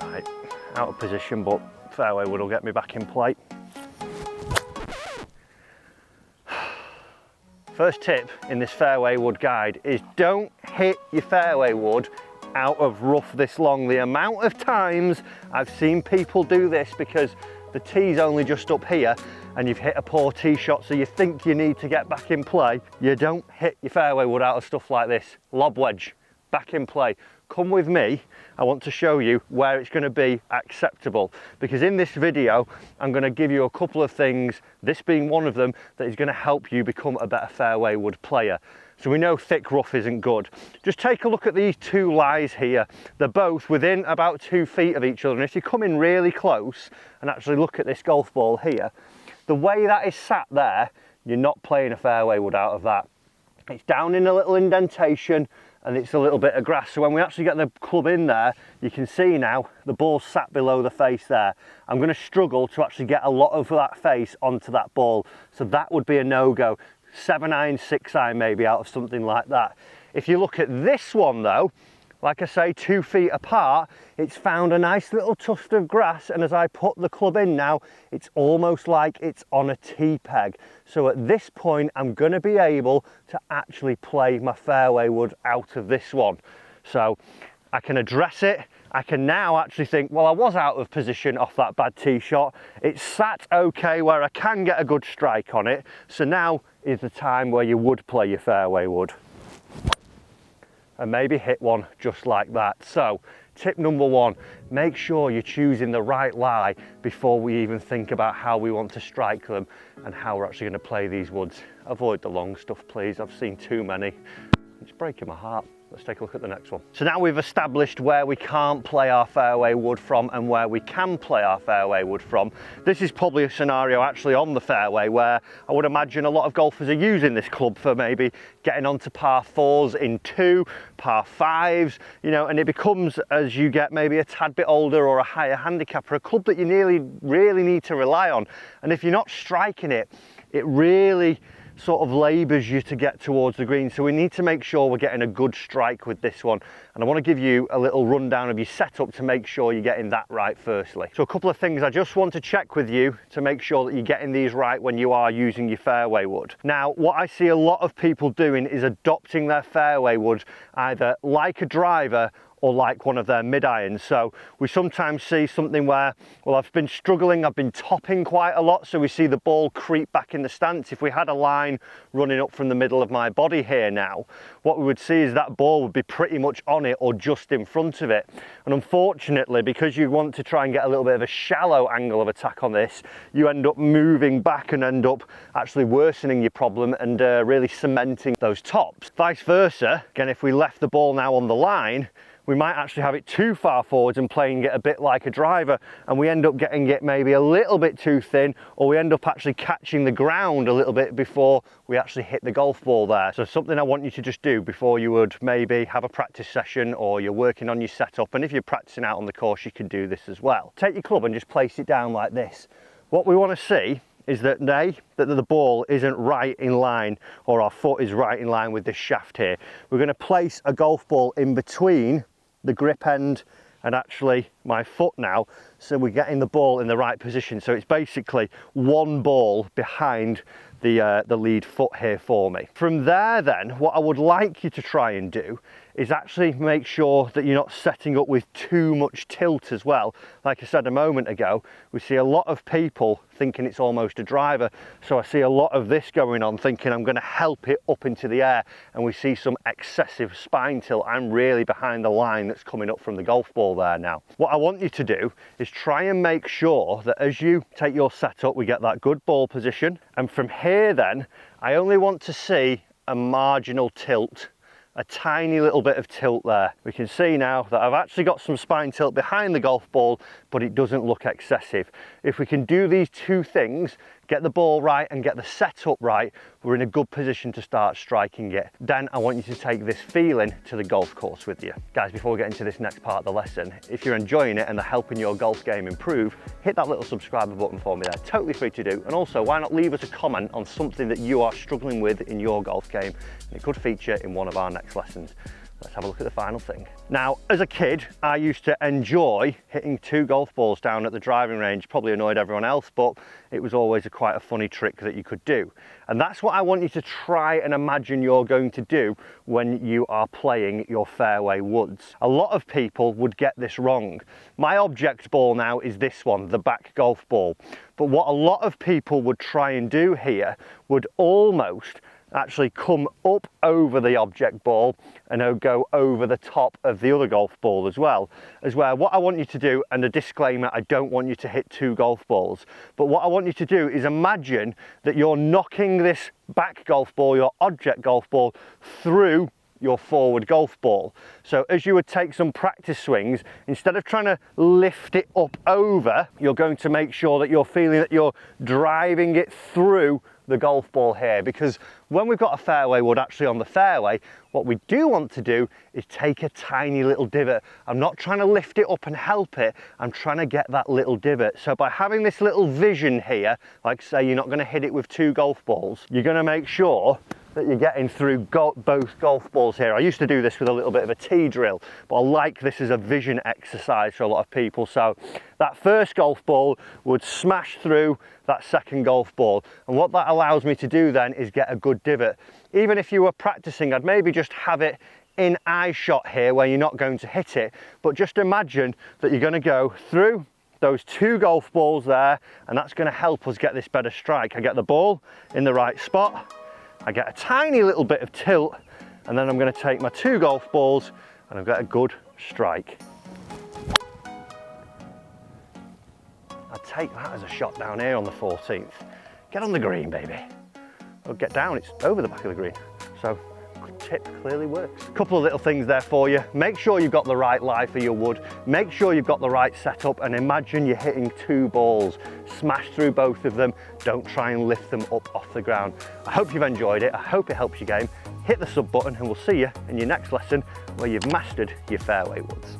Right, out of position, but fairway wood will get me back in play. First tip in this fairway wood guide is don't hit your fairway wood out of rough this long. The amount of times I've seen people do this because the tee's only just up here and you've hit a poor tee shot, so you think you need to get back in play. You don't hit your fairway wood out of stuff like this. Lob wedge, back in play. Come with me, I want to show you where it's going to be acceptable, because in this video I'm going to give you a couple of things, this being one of them, that is going to help you become a better fairway wood player. So we know thick rough isn't good. Just take a look at these two lies here. They're both within about 2 feet of each other, and if you come in really close and actually look at this golf ball here, the way that is sat there, you're not playing a fairway wood out of that. It's down in a little indentation and it's a little bit of grass. So when we actually get the club in there, you can see now the ball's sat below the face there. I'm going to struggle to actually get a lot of that face onto that ball. So that would be a no-go. 7-iron, 6-iron maybe out of something like that. If you look at this one though, like I say, 2 feet apart, it's found a nice little tuft of grass, and as I put the club in now, it's almost like it's on a tee peg. So at this point, I'm going to be able to actually play my fairway wood out of this one. So I can address it. I can now actually think, well, I was out of position off that bad tee shot. It's sat okay where I can get a good strike on it. So now is the time where you would play your fairway wood and maybe hit one just like that. So tip number one, make sure you're choosing the right lie before we even think about how we want to strike them and how we're actually going to play these woods. Avoid the long stuff, please. I've seen too many. It's breaking my heart. Let's take a look at the next one. So now we've established where we can't play our fairway wood from and where we can play our fairway wood from. This is probably a scenario actually on the fairway where I would imagine a lot of golfers are using this club for maybe getting onto par 4s in 2, par 5s, you know, and it becomes, as you get maybe a tad bit older or a higher handicapper, a club that you really need to rely on. And if you're not striking it, it really sort of labours you to get towards the green. So we need to make sure we're getting a good strike with this one, and I want to give you a little rundown of your setup to make sure you're getting that right firstly. So a couple of things I just want to check with you to make sure that you're getting these right when you are using your fairway wood. Now what I see a lot of people doing is adopting their fairway wood either like a driver or like one of their mid-irons. So we sometimes see something where, well, I've been struggling, I've been topping quite a lot, so we see the ball creep back in the stance. If we had a line running up from the middle of my body here now, what we would see is that ball would be pretty much on it or just in front of it. And unfortunately, because you want to try and get a little bit of a shallow angle of attack on this, you end up moving back and end up actually worsening your problem and really cementing those tops. Vice versa, again, if we left the ball now on the line, we might actually have it too far forwards and playing it a bit like a driver, and we end up getting it maybe a little bit too thin, or we end up actually catching the ground a little bit before we actually hit the golf ball there. So something I want you to just do before you would maybe have a practice session or you're working on your setup, and if you're practicing out on the course you can do this as well. Take your club and just place it down like this. What we want to see is that the ball isn't right in line, or our foot is right in line with this shaft here. We're going to place a golf ball in between the grip end and actually my foot now, so we're getting the ball in the right position. So it's basically one ball behind the lead foot here for me. From there then, what I would like you to try and do is actually make sure that you're not setting up with too much tilt as well. Like I said a moment ago, we see a lot of people thinking it's almost a driver. So I see a lot of this going on, thinking I'm going to help it up into the air, and we see some excessive spine tilt. I'm really behind the line that's coming up from the golf ball there now. What I want you to do is try and make sure that as you take your setup, we get that good ball position. And from here then, I only want to see a marginal tilt, a tiny little bit of tilt there. We can see now that I've actually got some spine tilt behind the golf ball, but it doesn't look excessive. If we can do these two things, get the ball right and get the setup right, we're in a good position to start striking it. Then I want you to take this feeling to the golf course with you. Guys, before we get into this next part of the lesson, if you're enjoying it and they're helping your golf game improve, hit that little subscriber button for me there, totally free to do. And also, why not leave us a comment on something that you are struggling with in your golf game, and it could feature in one of our next lessons. Let's have a look at the final thing. Now, as a kid, I used to enjoy hitting 2 golf balls down at the driving range. Probably annoyed everyone else, but it was always quite a funny trick that you could do. And that's what I want you to try and imagine you're going to do when you are playing your fairway woods. A lot of people would get this wrong. My object ball now is this one, the back golf ball. But what a lot of people would try and do here would almost actually come up over the object ball and go over the top of the other golf ball as well. What I want you to do, and a disclaimer, I don't want you to hit 2 golf balls, but what I want you to do is imagine that you're knocking this back golf ball, your object golf ball, through your forward golf ball. So as you would take some practice swings, instead of trying to lift it up over, you're going to make sure that you're feeling that you're driving it through the golf ball here, because when we've got a fairway wood actually on the fairway, what we do want to do is take a tiny little divot. I'm not trying to lift it up and help it, I'm trying to get that little divot. So by having this little vision here, like say you're not going to hit it with 2 golf balls, you're going to make sure that you're getting through both golf balls here. I used to do this with a little bit of a tee drill, but I like this as a vision exercise for a lot of people. So that first golf ball would smash through that second golf ball, and what that allows me to do then is get a good divot. Even if you were practicing, I'd maybe just have it in eye shot here where you're not going to hit it, but just imagine that you're going to go through those 2 golf balls there, and that's going to help us get this better strike. I get the ball in the right spot, I get a tiny little bit of tilt, and then I'm going to take my 2 golf balls and I've got a good strike. I'd take that as a shot down here on the 14th. Get on the green, baby. Or get down, it's over the back of the green. So, good tip, clearly works. A couple of little things there for you. Make sure you've got the right lie for your wood. Make sure you've got the right setup, and imagine you're hitting 2 balls. Smash through both of them. Don't try and lift them up off the ground. I hope you've enjoyed it. I hope it helps your game. Hit the sub button and we'll see you in your next lesson where you've mastered your fairway woods.